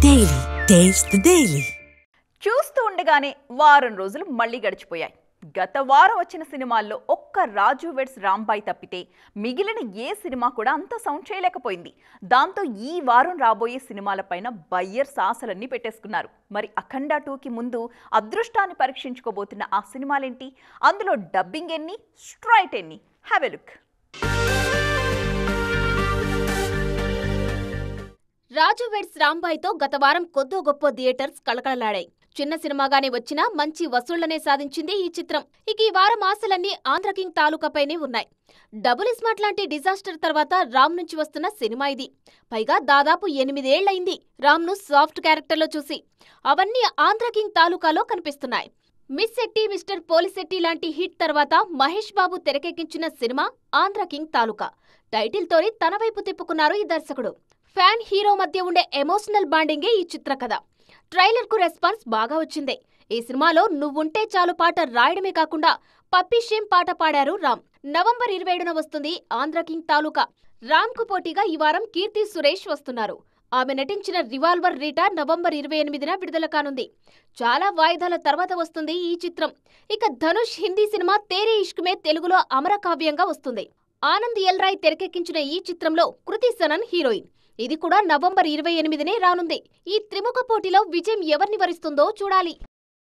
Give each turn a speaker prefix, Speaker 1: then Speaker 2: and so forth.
Speaker 1: Daily taste the daily.
Speaker 2: చూస్తూ ఉండగానే వారం రోజులు మళ్ళీ గడిచిపోయాయి. గత వారం వచ్చిన సినిమాల్లో ఒక్క రాజు వెడ్స్ రాంబాయ్ తప్పితే మిగిలిన ఏ సినిమా కూడా అంత సౌండ్ చేయలేకపోయింది. దాంతో ఈ వారం రాబోయే సినిమాలపైన బయ్యర్స్ ఆశలన్నీ పెట్టేసుకున్నారు. మరి అఖండ 2కి ముందు అదృష్టాన్ని పరీక్షించుకోబోతున్న ఆ సినిమాలేంటి, అందులో డబ్బింగ్ ఎన్ని, స్ట్రైట్ ఎన్ని? Have a look.
Speaker 3: Raju weds రాంబాయ్తో గత వారం కొద్దో గొప్ప థియేటర్స్ కళకళలాడాయి. చిన్న సినిమాగానే వచ్చినా మంచి వసూళ్లనే సాధించింది ఈ చిత్రం. ఇక ఈ వారం ఆశలన్నీ ఆంధ్ర కింగ్ తాలూకాపైనే ఉన్నాయి. డబుల్ స్మార్ట్ లాంటి డిజాస్టర్ తర్వాత రామ్ నుంచి వస్తున్న సినిమా ఇది. పైగా దాదాపు 8 ఏళ్లయింది రామ్ను సాఫ్ట్ క్యారెక్టర్లో చూసి. అవన్నీ ఆంధ్ర కింగ్ తాలూకాలో కనిపిస్తున్నాయి. మిస్ శెట్టి మిస్టర్ పోలిశెట్టి లాంటి హిట్ తర్వాత మహేష్ బాబు తెరకెక్కించిన సినిమా ఆంధ్ర కింగ్ తాలూకా. టైటిల్తోనే తన వైపు తిప్పుకున్నారు ఈ దర్శకుడు. ఫ్యాన్ హీరో మధ్య ఉండే ఎమోషనల్ బాండింగే ఈ చిత్ర కథ. ట్రైలర్ కు రెస్పాన్స్ బాగా వచ్చింది. ఈ సినిమాలో నువ్వుంటే చాలు పాట రాయడమే కాకుండా పప్పీ షేమ్ పాట పాడారు రామ్. నవంబర్ 27న వస్తుంది ఆంధ్ర కింగ్ తాలూకా. రామ్ కు పోటీగా ఈ వారం కీర్తి సురేష్ వస్తున్నారు. ఆమె నటించిన రివాల్వర్ రీటా నవంబర్ 28న విడుదల కానుంది. చాలా వాయిదాల తర్వాత వస్తుంది ఈ చిత్రం. ఇక ధనుష్ హిందీ సినిమా తేరే ఇష్క్ మే తెలుగులో అమరకావ్యంగా వస్తుంది. ఆనంద్ ఎల్ రాయ్ తెరకెక్కించిన ఈ చిత్రంలో కృతి సనన్ హీరోయిన్. ఇది కూడా నవంబర్ 28నే రానుంది. ఈ త్రిముఖ పోటీలో విజయం ఎవరిని వరిస్తుందో చూడాలి.